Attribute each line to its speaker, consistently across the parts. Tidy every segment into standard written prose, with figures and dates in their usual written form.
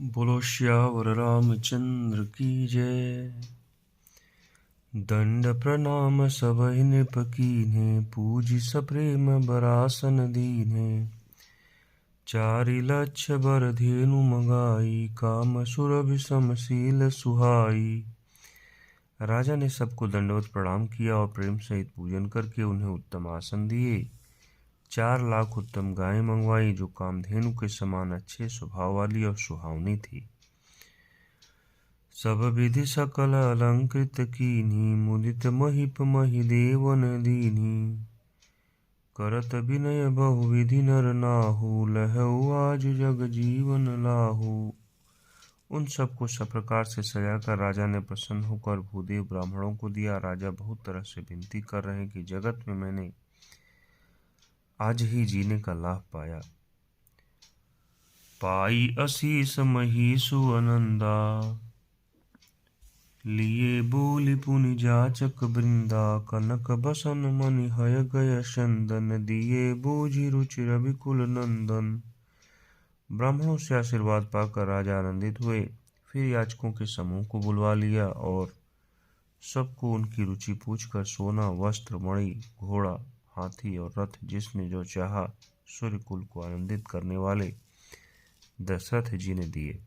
Speaker 1: बोलो श्यावर रामचंद्र की जय। दंड प्रणाम सबहि नृप कीन्हे, पूजि सप्रेम बरासन दीन्हे। चारि लक्ष बर धेनु मंगाई, काम सुरभि समशील सुहाई। राजा ने सबको दंडवत प्रणाम किया और प्रेम सहित पूजन करके उन्हें उत्तम आसन दिए। 4 लाख उत्तम गायें मंगवाई जो कामधेनु के समान अच्छे स्वभाव वाली और सुहावनी थी। सब विधि सकल अलंकृत कीन्ही, मुदित महिप महि देवन दीन्ही। करत विनय बहुविधि नर नाहु, लहऊ आज जग जीवन लाहू। उन सबको सब प्रकार से सजाकर राजा ने प्रसन्न होकर भूदेव ब्राह्मणों को दिया। राजा बहुत तरह से विनती कर रहे हैं कि जगत में मैंने आज ही जीने का लाभ पाया। पाई असीस महीसु अनंदा, लिए बोली पुनि जाचक वृंदा। कनक बसन मणि हय गय चंदन, दिए बूझि रुचि रविकुल नंदन। ब्राह्मणों से आशीर्वाद पाकर राजा आनंदित हुए। फिर याचकों के समूह को बुलवा लिया और सबको उनकी रुचि पूछकर सोना, वस्त्र, मणि, घोड़ा, हाथी और रथ जिसने जो चाहा सूर्यकुल को आनंदित करने वाले दशरथ जी ने दिए।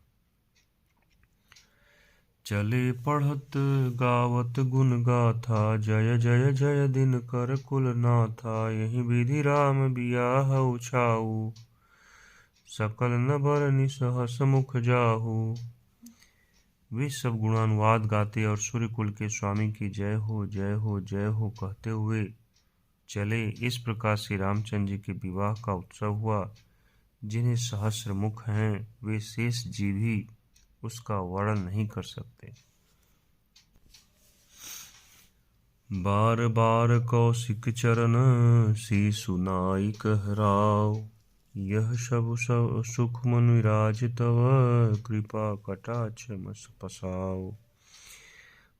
Speaker 1: चले पढ़त गावत गुण गाथा, जय जय जय दिन कर कुल नाथा। यही विधि राम बियाह उछाऊ, सकल न बरनि सहस मुख जाहू। वे सब गुणानुवाद गाते और सूर्यकुल के स्वामी की जय हो जय हो जय हो कहते हुए चले। इस प्रकार श्री रामचंद्र जी के विवाह का उत्सव हुआ। जिन्हें सहस्र मुख हैं वे शेष जी भी उसका वर्णन नहीं कर सकते। बार बार कौशिक चरण शीशु नाई कहराव, यह सब सुख मनुराज तव, कृपा कटाक्ष मस पसाओ।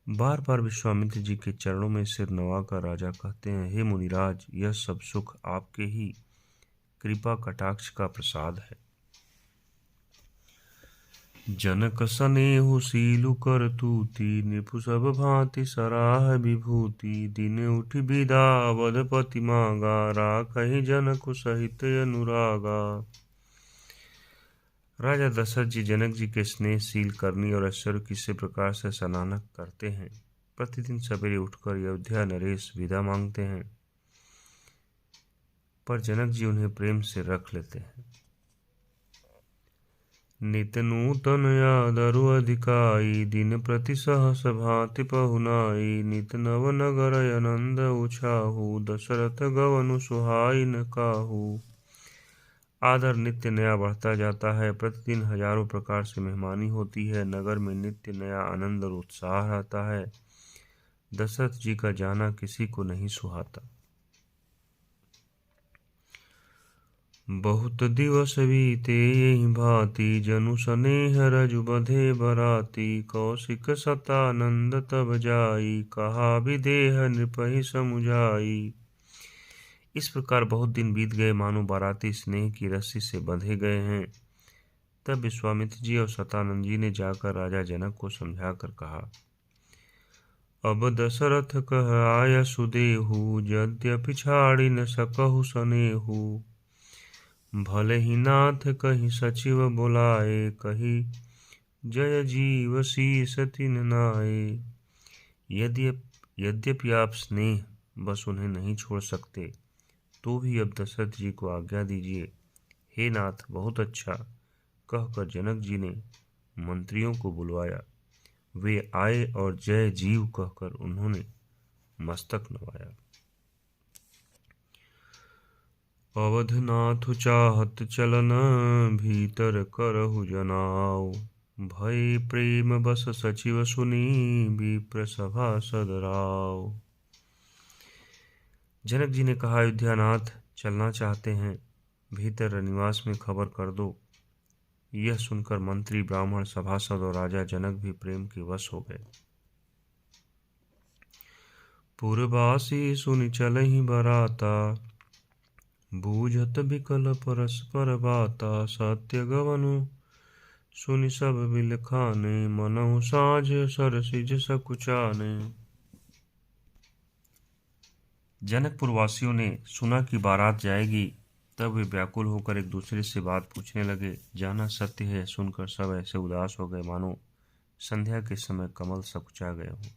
Speaker 1: बार बार विश्वामित्र जी के चरणों में सिर नवाकर राजा कहते हैं, हे मुनिराज, यह सब सुख आपके ही कृपा कटाक्ष का प्रसाद है। जनक सनेहु सीलु कर तूती, निपु सब भांति सराह विभूति। दिन उठि बिदा अवधपति मांगा, राखहि जनक सहित अनुरागा। राजा दशरथ जी जनक जी के स्नेहशील करनी और ऐश्वर्य की से प्रकार से सराहना करते हैं। प्रतिदिन सवेरे उठकर अयोध्या नरेश विदा मांगते हैं, पर जनक जी उन्हें प्रेम से रख लेते हैं। नित नूतन आदरु अधिकाई, दिन प्रति सहस भांति पहुनाई। नित नव नगर आनंद उछाहू, दशरथ गवनु सुहाई न काहू। आदर नित्य नया बढ़ता जाता है। प्रतिदिन हजारों प्रकार से मेहमानी होती है। नगर में नित्य नया आनंद और उत्साह रहता है। दशरथ जी का जाना किसी को नहीं सुहाता। बहुत दिवस बीते यही भांति, जनु स्नेह रजु बधे बराती। कौशिक सतानंद तब जाई, कहा विदेह नृपहि समुझाई। इस प्रकार बहुत दिन बीत गए, मानो बाराती स्नेह की रस्सी से बंधे गए हैं। तब विश्वामित्र जी और सतानंद जी ने जाकर राजा जनक को समझाकर कहा, अब दशरथ कह आय सुदेहु, यद्यपि छाड़ी न सकहु सनेहु। भले ही नाथ कहीं सचिव बुलाए, कही जय जीव शीस तिन नाए। यद्यपि आप स्नेह बस उन्हें नहीं छोड़ सकते, तो भी अब दशरथ जी को आज्ञा दीजिए। हे नाथ, बहुत अच्छा कहकर जनक जी ने मंत्रियों को बुलवाया। वे आए और जय जीव कहकर उन्होंने मस्तक नवाया। अवधनाथ चाहत चलन, भीतर करहु जनाओ। भय प्रेम बस सचिव सुनी, विप्र सभासद राव। जनक जी ने कहा, अयोध्यानाथ चलना चाहते हैं, भीतर निवास में खबर कर दो। यह सुनकर मंत्री, ब्राह्मण, सभासद और राजा जनक भी प्रेम के वश हो गए। पुरवासी सुनि चलहि बराता, बूझत बिकल परस्पर बाता। सत्य गवनु सुनि सब बिल खाने, मनहु साझ सरसिज सकुचाने। जनकपुर वासियों ने सुना कि बारात जाएगी, तब वे व्याकुल होकर एक दूसरे से बात पूछने लगे। जाना सत्य है सुनकर सब ऐसे उदास हो गए मानो संध्या के समय कमल सकुचा गए हों।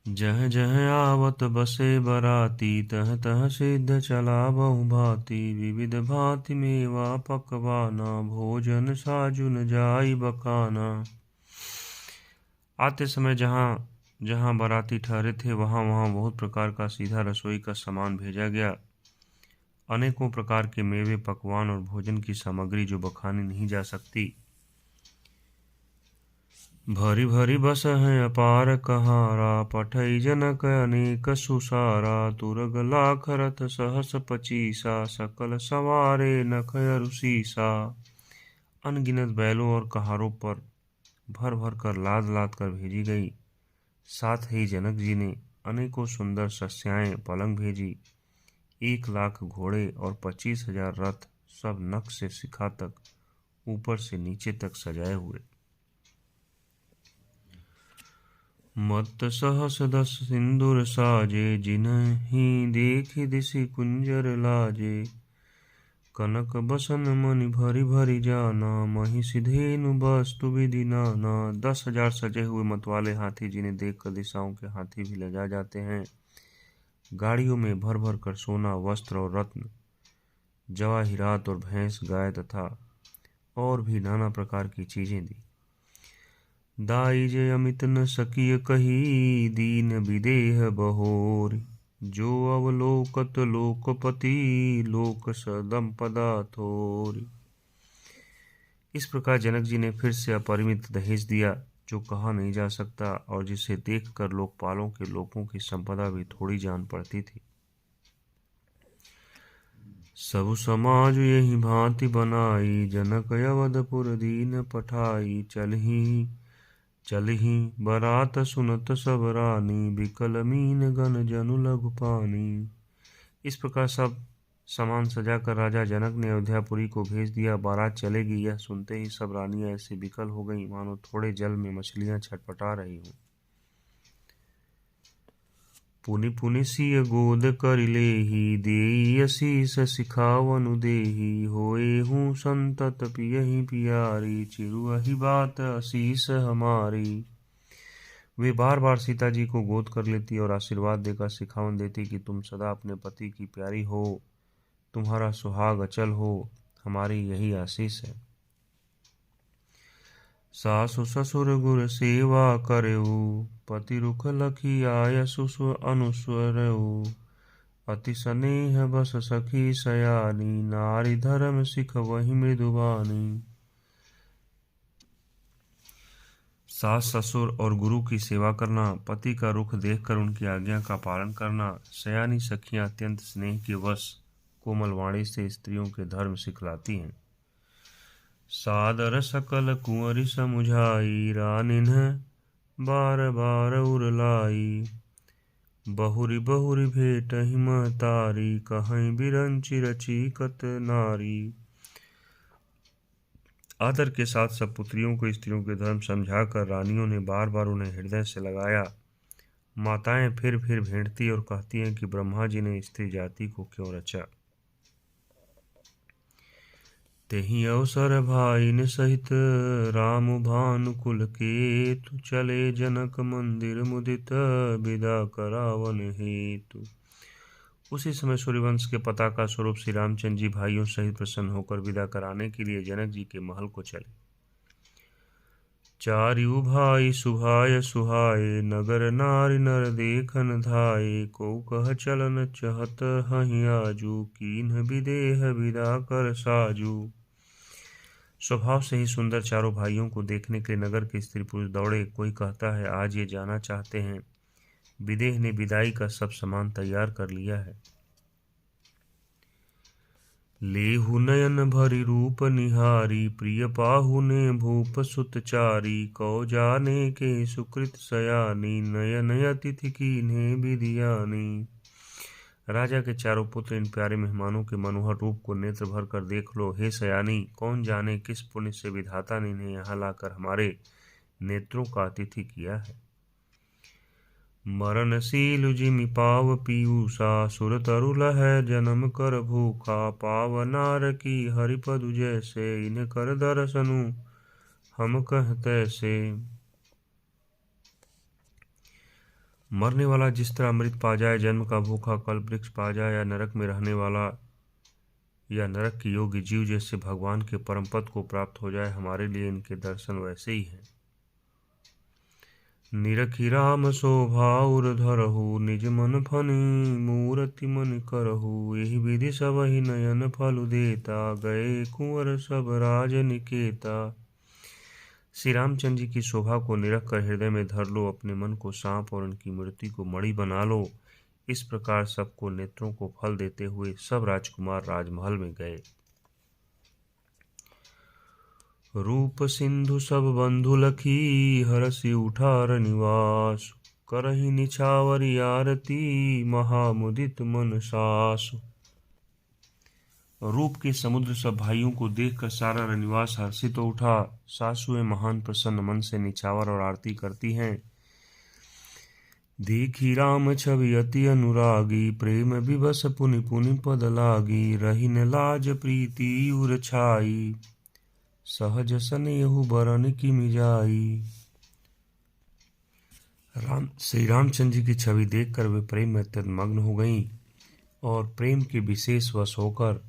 Speaker 1: जह जह आवत बसे बराती, तह तह सिद्ध चला बहु भांति। विविध भांति मेवा पकवाना, भोजन साजु न जाई बखाना। आते समय जहाँ जहाँ बाराती ठहरे थे वहाँ वहाँ बहुत प्रकार का सीधा रसोई का सामान भेजा गया। अनेकों प्रकार के मेवे, पकवान और भोजन की सामग्री जो बखानी नहीं जा सकती। भरी भरी बस है अपार कहारा, पठई जनक अनेक सुसारा। तुरग लाख रथ सहस पचीसा, सकल सवारे नख अरुसीसा। अनगिनत बैलों और कहारों पर भर भर कर लाद लाद कर भेजी गई। साथ ही जनक जी ने अनेकों सुंदर सस्याएं पलंग भेजी। 1,00,000 घोड़े और 25,000 रथ, सब नख से शिखा तक ऊपर से नीचे तक सजाए हुए। मत्त सहस 10 सिंदूर साजे, जिन्हि देखि दिशि कुंजर लाजे। कनक बसन मणि भरी भरी जाना, महिषी धेनु वस्तु विधि नाना। 10,000 सजे हुए मतवाले हाथी, जिन्हें देखकर दिशाओं के हाथी भी लजा जाते हैं। गाड़ियों में भर भर कर सोना, वस्त्र और रत्न, जवाहिरात और भैंस गाय तथा और भी नाना प्रकार की चीजें दी। दाई जय अमित न सकिय कही, दीन विदेह बहोरी। जो अवलोकत लोकपति, लोक सदम्पदा थोरी। इस प्रकार जनक जी ने फिर से अपरिमित दहेज दिया, जो कहा नहीं जा सकता और जिसे देखकर लोकपालों के लोगों की संपदा भी थोड़ी जान पड़ती थी। सब समाज यही भांति बनाई, जनक अवधपुर दीन पठाई। चलही बरात सुनत सब रानी, बिकल मीन गण जनु लघु पानी। इस प्रकार सब सामान सजाकर राजा जनक ने अयोध्यापुरी को भेज दिया। बारात चलेगी यह सुनते ही सब रानियां ऐसे विकल हो गईं मानो थोड़े जल में मछलियां छटपटा रही हों। पुनि पुनि सिय गोद कर लेही, देई असीस सिखावनु देही। होए हूँ संतत पियहि पियारी, चिरुअहि बात असीस हमारी। वे बार बार सीता जी को गोद कर लेती और आशीर्वाद देकर सिखावन देती कि तुम सदा अपने पति की प्यारी हो, तुम्हारा सुहाग अचल हो, हमारी यही आशीष है। सासु ससुर गुर सेवा करेऊ, पति रुख लखी आय सुसु अनुस्वरेऊ। अति स्नेह बस सखी सयानी, नारी धर्म सिख वही मृदुबानी। सास ससुर और गुरु की सेवा करना, पति का रुख देखकर उनकी आज्ञा का पालन करना। सयानी सखियां अत्यंत स्नेह के वश कोमल वाणी से स्त्रियों के धर्म सिखलाती हैं। सादर सकल कुंवरी समुझाई, रानिन्ह बार बार उरलाई। बहुरी बहुरी भेटहि महतारी, कहीं बिरंचि रचिकत नारी। आदर के साथ सब पुत्रियों को स्त्रियों के धर्म समझाकर रानियों ने बार बार उन्हें हृदय से लगाया। माताएं फिर भेंटती और कहती हैं कि ब्रह्मा जी ने स्त्री जाति को क्यों रचा। तेहि अवसर भाइन सहित, राम भानुकुल केतु। चले जनक मंदिर मुदित, विदा करावन हेतु। उसी समय सूर्यवंश के पताका स्वरूप श्री रामचंद्र जी भाइयों सहित प्रसन्न होकर विदा कराने के लिए जनक जी के महल को चले। चारिउ भाई सुभाय सुहाए, नगर नारी नर देखन धाये। को कह चलन चहत हहि आजू, कीन्ह विदेह विदा कर साजू। स्वभाव से ही सुंदर चारों भाइयों को देखने के लिए नगर के स्त्री पुरुष दौड़े। कोई कहता है आज ये जाना चाहते हैं। विदेह ने विदाई का सब सामान तैयार कर लिया है। लेहु नयन भरी रूप निहारी, प्रिय पाहु ने भूप सुत चारी। कौ जाने के सुकृत सयानी, नयन अतिथि कीन्हे विधियानी। राजा के चारों पुत्र इन प्यारे मेहमानों के मनोहर रूप को नेत्र भर कर देख लो। हे सयानी, कौन जाने किस पुण्य से विधाता ने इन्हें यहाँ लाकर हमारे नेत्रों का अतिथि किया है। मरणशील जिमि पाव पीयूषा, सुर तरु लहै जन्म कर भूखा। पाव नार की हरिपदु जैसे, इन्हें कर दर्शनु हम कह तैसे। मरने वाला जिस तरह अमृत पा जाए, जन्म का भूखा कल्प वृक्ष पा जाए, या नरक में रहने वाला या नरक की योगी जीव जैसे भगवान के परम पद को प्राप्त हो जाए, हमारे लिए इनके दर्शन वैसे ही हैं। निरखी राम शोभा उर धरहु, निज मन फनी मूरति मन करहु। यही विधि सब ही नयन फल देता, गए कुंवर सब राज निकेता। श्री रामचंद्र जी की शोभा को निरख कर हृदय में धर लो, अपने मन को सांप और उनकी मूर्ति को मणि बना लो। इस प्रकार सबको नेत्रों को फल देते हुए सब राजकुमार राजमहल में गए। रूप सिंधु सब बंधु लखी, हरसि उठार निवास। करहि निछावरी आरती, महामुदित मन सासु। रूप के समुद्र सब भाइयों को देखकर सारा रनिवास हर्षित तो उठा। सासुएं महान प्रसन्न मन से निछावर और आरती करती हैं। देखी राम छवि अति अनुरागी, प्रेम विवश पुनि पुनि पद लागी। रही न लाज प्रीति उर छाई, सहज स्नेहु बरन की मिजाई। श्री रामचंद्र जी की छवि देखकर वे प्रेम में अत्यंत मग्न हो गईं और प्रेम के विशेष वश होकर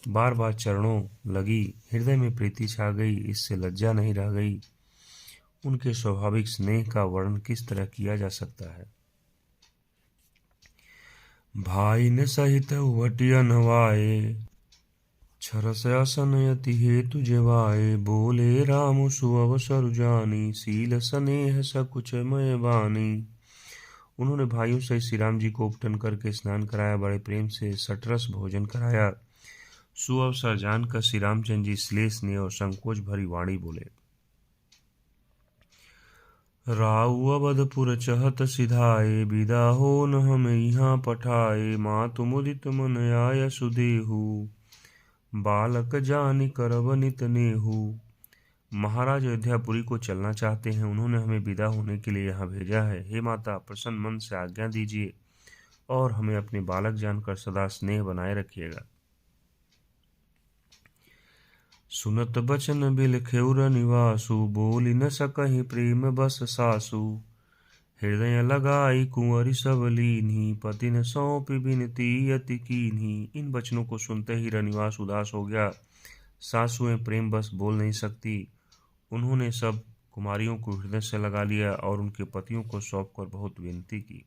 Speaker 1: बार बार चरणों लगी। हृदय में प्रीति छा गई, इससे लज्जा नहीं रह गई। उनके स्वाभाविक स्नेह का वर्णन किस तरह किया जा सकता है। भाई ने सहित वटिया नवाए, छरस असन यति हेतु जेवाए। बोले राम सुअवसर जानी, शील स्नेह सकुच मय बानी। उन्होंने भाइयों से श्री राम जी को उपटन करके स्नान कराया, बड़े प्रेम से सटरस भोजन कराया। सुअवसर जानकर श्री रामचंद्र जी श्लेष ने और संकोच भरी वाणी बोले। राउ अवधपुर चहत सिधाए, विदा हो न हम यहाँ पठाए। मातु मुदित मन आय सुदेहु, बालक जानि करब नित नेहु। महाराज अयोध्यापुरी को चलना चाहते हैं, उन्होंने हमें विदा होने के लिए यहाँ भेजा है। हे माता, प्रसन्न मन से आज्ञा दीजिए और हमें अपने बालक जानकर सदा स्नेह बनाए रखिएगा। सुनत बचन बिलखेउर निवासु, बोली न सकहि प्रेम बस सासु। हृदय लगाई कुंवरी सब लीन्ही, पति न सौंपी बिनती अति कीन्ही। इन वचनों को सुनते ही रनिवास उदास हो गया। सासुएं प्रेम बस बोल नहीं सकती। उन्होंने सब कुमारियों को हृदय से लगा लिया और उनके पतियों को सौंपकर बहुत विनती की।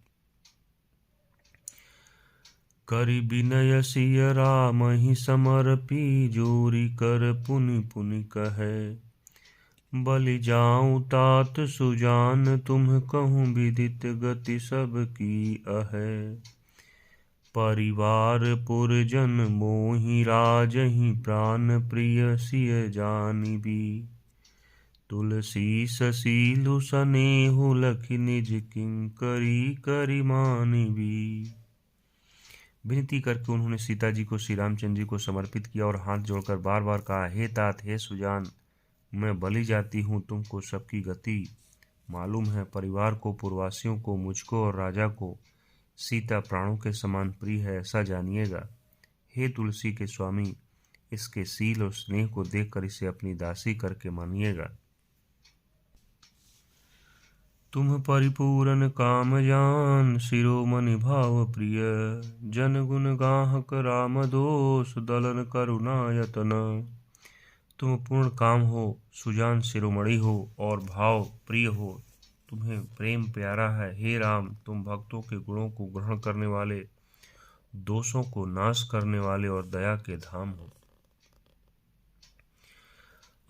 Speaker 1: करि विनय सिय राम ही समर्पी, जोरी कर पुनि पुनि कहे। बलि जाऊं तात सुजान, तुम कहूँ विदित गति सब की अहे। परिवार पुरजन मोहि राजहि, प्राण प्रिय सिय जानिबी। तुलसी ससीलु सनेहु, लखि निज किंकरी करि मानिबी। विनती करके उन्होंने सीता जी को श्री रामचंद्र जी को समर्पित किया और हाथ जोड़कर बार बार कहा, हे तात, हे सुजान, मैं बलि जाती हूँ, तुमको सबकी गति मालूम है। परिवार को, पूर्ववासियों को, मुझको और राजा को सीता प्राणों के समान प्रिय है, ऐसा जानिएगा। हे तुलसी के स्वामी, इसके सील और स्नेह को देखकर इसे अपनी दासी करके मानिएगा। तुम परिपूरन काम जान, शिरोमणि भाव प्रिय। जन गुण गाहक राम दोष, दलन करुणा यतन। तुम पूर्ण काम हो, सुजान शिरोमणि हो और भाव प्रिय हो, तुम्हें प्रेम प्यारा है। हे राम, तुम भक्तों के गुणों को ग्रहण करने वाले, दोषों को नाश करने वाले और दया के धाम हो।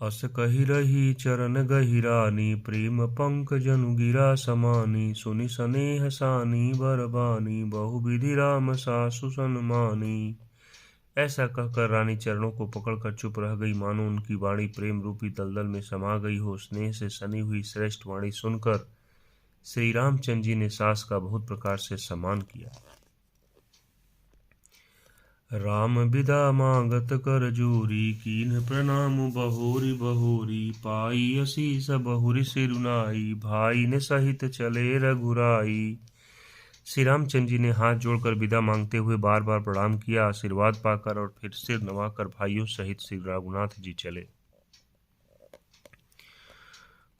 Speaker 1: अस कही रही चरण गहिरानी, प्रेम पंकजनु गिरा समानी। सुनि स्नेह सानी बरबानी, बहुविधि राम सासु सन्मानी। ऐसा कहकर रानी चरणों को पकड़कर चुप रह गई, मानो उनकी वाणी प्रेम रूपी दलदल में समा गई हो। स्नेह से सनी हुई श्रेष्ठ वाणी सुनकर श्री रामचंद्र जी ने सास का बहुत प्रकार से सम्मान किया। राम बिदा मांगत कर जोरी, कीन्ह प्रणाम बहोरी बहोरी। पाई असीस बहुरी सिरुनाई, भाई ने सहित चले रघुराई। श्री रामचंद्र जी ने हाथ जोड़कर विदा मांगते हुए बार बार प्रणाम किया, आशीर्वाद पाकर और फिर सिर नवाकर भाइयों सहित श्री रघुनाथ जी चले।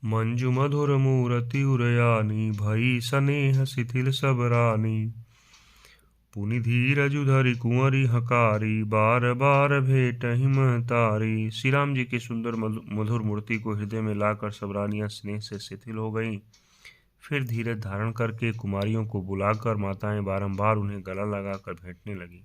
Speaker 1: मंजु मधुर मूरति उरयानी, भई सनेह शिथिल सब रानी। पुनि धीरजु धरि कुंवरी हकारी, बार बार भेटहि महतारी। श्री राम जी की सुंदर मधुर मूर्ति को हृदय में लाकर सब रानियां स्नेह से शिथिल हो गईं। फिर धीरज धारण करके कुमारियों को बुलाकर माताएं बारंबार उन्हें गला लगाकर भेंटने लगी।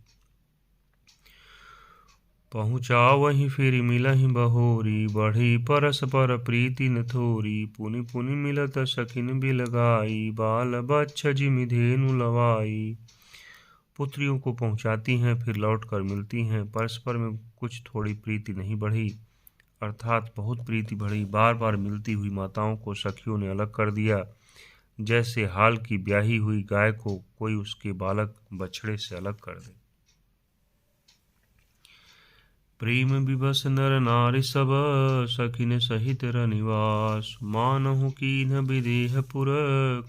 Speaker 1: पहुँचा वहीं फिर मिलहि बहोरी, बढ़ी परस पर प्रीति न थोरी। पुनि पुनि मिलत सखिन बिलगाई, बाल बच्छ जिमि धेनु लवाई। पुत्रियों को पहुंचाती हैं, फिर लौटकर मिलती हैं। परस्पर में कुछ थोड़ी प्रीति नहीं बढ़ी, अर्थात बहुत प्रीति बढ़ी। बार बार मिलती हुई माताओं को सखियों ने अलग कर दिया, जैसे हाल की ब्याही हुई गाय को कोई उसके बालक बछड़े से अलग कर दे। प्रेम विवश नर नारी सब, सखिन सहित रनिवास। मानहु कीन्ह विदेह पुर,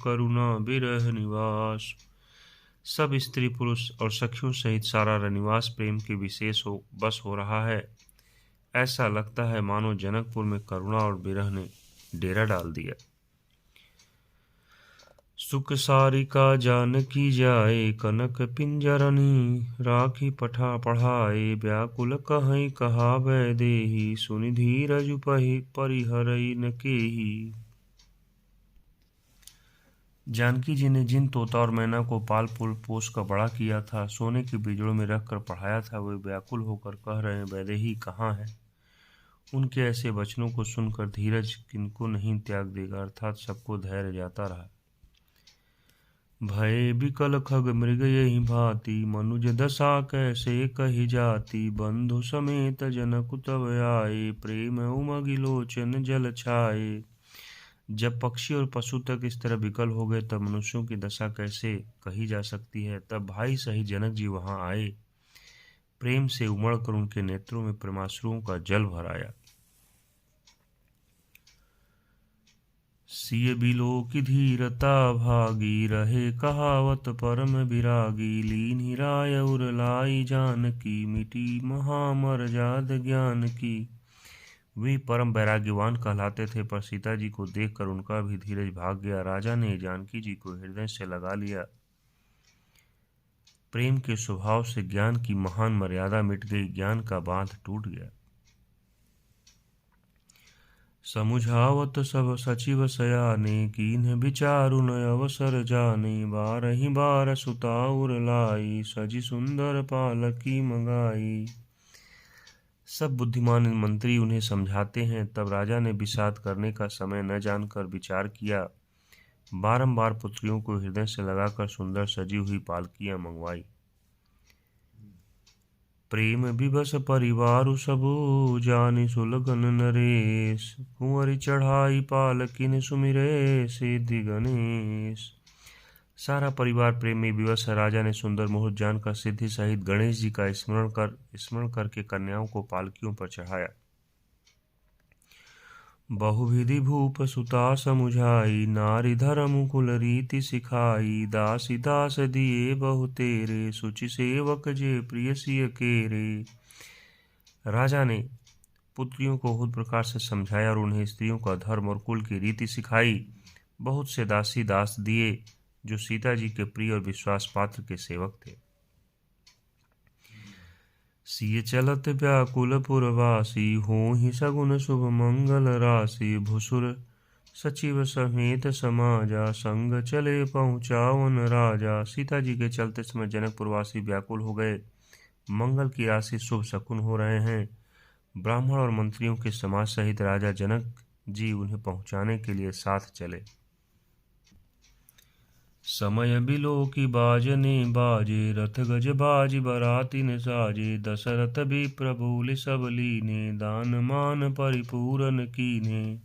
Speaker 1: करुणा बिरह निवास। सब स्त्री पुरुष और सखियों सहित सारा रनिवास प्रेम के विशेष बस हो रहा है। ऐसा लगता है मानो जनकपुर में करुणा और विरह ने डेरा डाल दिया। सुख सारिका जानकी जाए, कनक पिंजरनी। राखी पठा पढ़ाए, व्याकुल कहई कहावै देहि। सुनि धीरजु परिहरई न केहि। जानकी जी ने जिन तोता और मैना को पाल पोस कर बड़ा किया था, सोने के बिजड़ों में रखकर पढ़ाया था, वे व्याकुल होकर कह रहे हैं, वैदेही कहाँ है। उनके ऐसे वचनों को सुनकर धीरज किनको नहीं त्याग देगा, अर्थात सबको धैर्य जाता रहा। भय बिकल खग मृग यही भांति, मनुज दशा कैसे कही जाती। बंधु समेत जनक तब आए, प्रेम उमगि लोचन जल छाए। जब पक्षी और पशु तक इस तरह विकल हो गए, तब मनुष्यों की दशा कैसे कही जा सकती है। तब भाई सहित जनक जी वहां आए, प्रेम से उमड़कर उनके नेत्रों में प्रेमाश्रुओं का जल भर आया। सिय बिलो की धीरता भागी, रहे कहावत परम विरागी। लीन ही राय उर लाई जानकी, मिटी महामर्याद ज्ञान की। वे परम वैराग्यवान कहलाते थे, पर सीता जी को देखकर उनका भी धीरज भाग गया। राजा ने जानकी जी को हृदय से लगा लिया। प्रेम के स्वभाव से ज्ञान की महान मर्यादा मिट गई, ज्ञान का बांध टूट गया। समुझावत सब सचिव सयाने, कीन्ह विचारु न अवसर जाने। बारहि बार सुता उर लाई, सजी सुंदर पालकी मंगाई। सब बुद्धिमान मंत्री उन्हें समझाते हैं, तब राजा ने विषाद करने का समय न जानकर विचार किया। बारंबार पुत्रियों को हृदय से लगाकर सुंदर सजी हुई पालकियां मंगवाई। प्रेम विवश परिवारु सबु, जानि सुलगन नरेश। कुंवरी चढ़ाई पालकिन सुमिरे, सिद्धि गणेश। सारा परिवार प्रेम में विवश है। राजा ने सुंदर मुहूर्त जानकर सिद्धि सहित गणेश जी का स्मरण करके कन्याओं को पालकियों पर चढ़ाया। बहुविधि भूप सुता समुझाई, नारी धर्म कुल रीति सिखाई। दासी दास दिए बहु तेरे, सुचि सेवक जे प्रिय सिय केरे। राजा ने पुत्रियों को बहुत प्रकार से समझाया और उन्हें स्त्रियों का धर्म और कुल की रीति सिखाई। बहुत से दासी दास दिए जो सीता जी के प्रिय और विश्वास पात्र के सेवक थे। सिय चलत व्याकुल पुरवासी, होहि सगुन शुभ मंगल राशि। भुसुर सचिव समेत समाजा, संग चले पहुँचावन राजा। सीता जी के चलते समय जनकपुरवासी व्याकुल हो गए। मंगल की राशि शुभ शकुन हो रहे हैं। ब्राह्मण और मंत्रियों के समाज सहित राजा जनक जी उन्हें पहुँचाने के लिए साथ चले। समय बिलो की बाजने बाजे, रथ गज बाज बरातिन साजे। दशरथ भी प्रभुल सब लीने, दान मान परिपूरन कीने।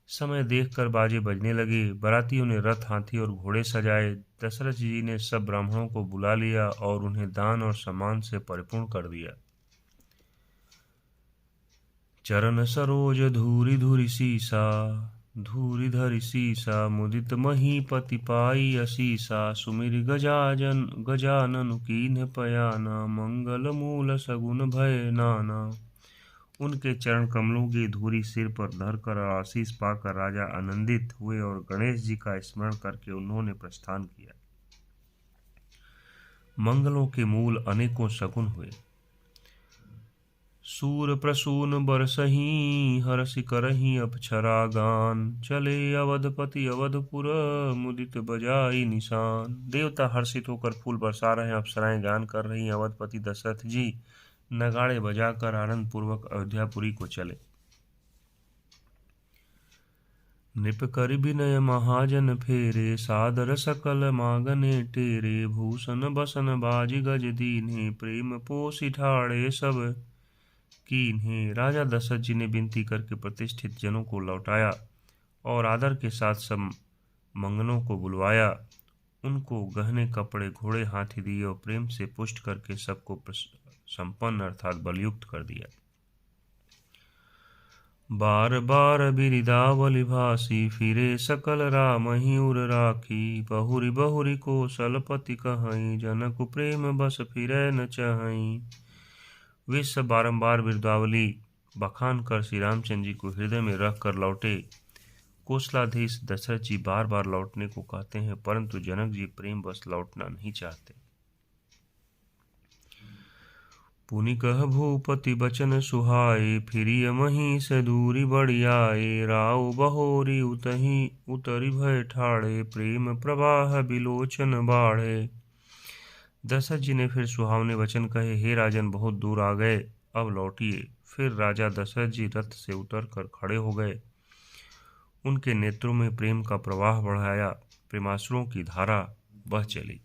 Speaker 1: समय देखकर बाजे बजने लगे। बारातियों ने रथ, हाथी और घोड़े सजाए। दशरथ जी ने सब ब्राह्मणों को बुला लिया और उन्हें दान और सम्मान से परिपूर्ण कर दिया। चरण सरोज धूरि धुरि सीसा, धूरि धरि सीसा, मुदित महीपति पाई असीसा। सुमिर गजानन कीन्ह पयाना, मंगल मूल सगुन भय नाना। उनके चरण कमलों की धूरी सिर पर धरकर और आशीष पाकर राजा आनंदित हुए और गणेश जी का स्मरण करके उन्होंने प्रस्थान किया। मंगलों के मूल अनेकों शकुन हुए। सूर प्रसून बरसहीं, हरषि करहीं अप्सरा गान। चले अवधपति अवधपुर, मुदित बजाई निशान। देवता हर्षित होकर फूल बरसा रहे हैं, अप्सराएं गान कर रही हैं। अवधपति दशरथ जी नगाड़े बजाकर आनंद पूर्वक अयोध्यापुरी को चले। नृप कर विनय महाजन फेरे, सादर सकल मांगने टेरे। भूषण बसन बाजी गज दीन्हे, प्रेम पोषि ठाड़े सब कीन्हे। राजा दशरथ जी ने विनती करके प्रतिष्ठित जनों को लौटाया और आदर के साथ सब मंगनों को बुलवाया। उनको गहने, कपड़े, घोड़े, हाथी दिए और प्रेम से पुष्ट करके सबको संपन्न अर्थात बलयुक्त कर दिया। बार बार बिरिदावली भासी, फिरे सकल रामहि उर राखी। बहुरी बहुरी कौशलपति कहई, जनक प्रेम बस फिरै न चहई। वे सब बारंबार बिरदावली बखान कर श्री रामचंद्र जी को हृदय में रख कर लौटे। कौशलाधीश दशरथ जी बार बार लौटने को कहते हैं, परंतु जनक जी प्रेम बस लौटना नहीं चाहते। पुनि कह भूपति बचन सुहाए, फिरिय महीं से दूरी बढ़ियाए। राव बहोरी उतही उतरि भय ठाड़े, प्रेम प्रवाह बिलोचन बाढ़े। दशरथ जी ने फिर सुहावने वचन कहे, हे राजन, बहुत दूर आ गए, अब लौटिए। फिर राजा दशरथ जी रथ से उतर कर खड़े हो गए। उनके नेत्रों में प्रेम का प्रवाह बढ़ाया, प्रेमाश्रुओं की धारा बह चली।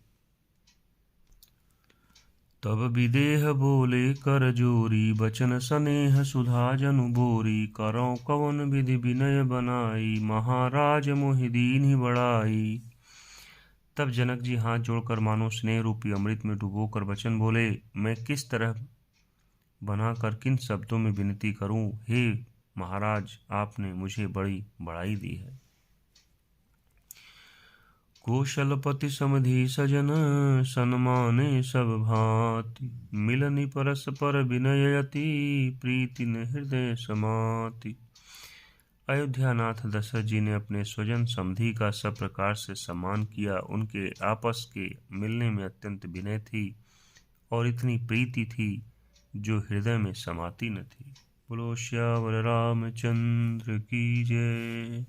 Speaker 1: तब विदेह बोले कर जोरी, बचन स्नेह सुधा जनु बोरी। करो कवन विधि विनय बनाई, महाराज मोहि दीन्हि बढ़ाई। तब जनक जी हाथ जोड़कर मानो स्नेह रूपी अमृत में डुबोकर वचन बोले, मैं किस तरह बनाकर किन शब्दों में विनती करूं। हे महाराज, आपने मुझे बड़ी बड़ाई दी है। कौशलपति समधि सजन, सन्माने सब भांति। मिलनि परस्पर विनयति, प्रीति न हृदय समाति। अयोध्यानाथ दशरथ जी ने अपने स्वजन समधि का सब प्रकार से सम्मान किया। उनके आपस के मिलने में अत्यंत विनय थी और इतनी प्रीति थी जो हृदय में समाती न थी। बोलो श्यावर रामचंद्र की जय।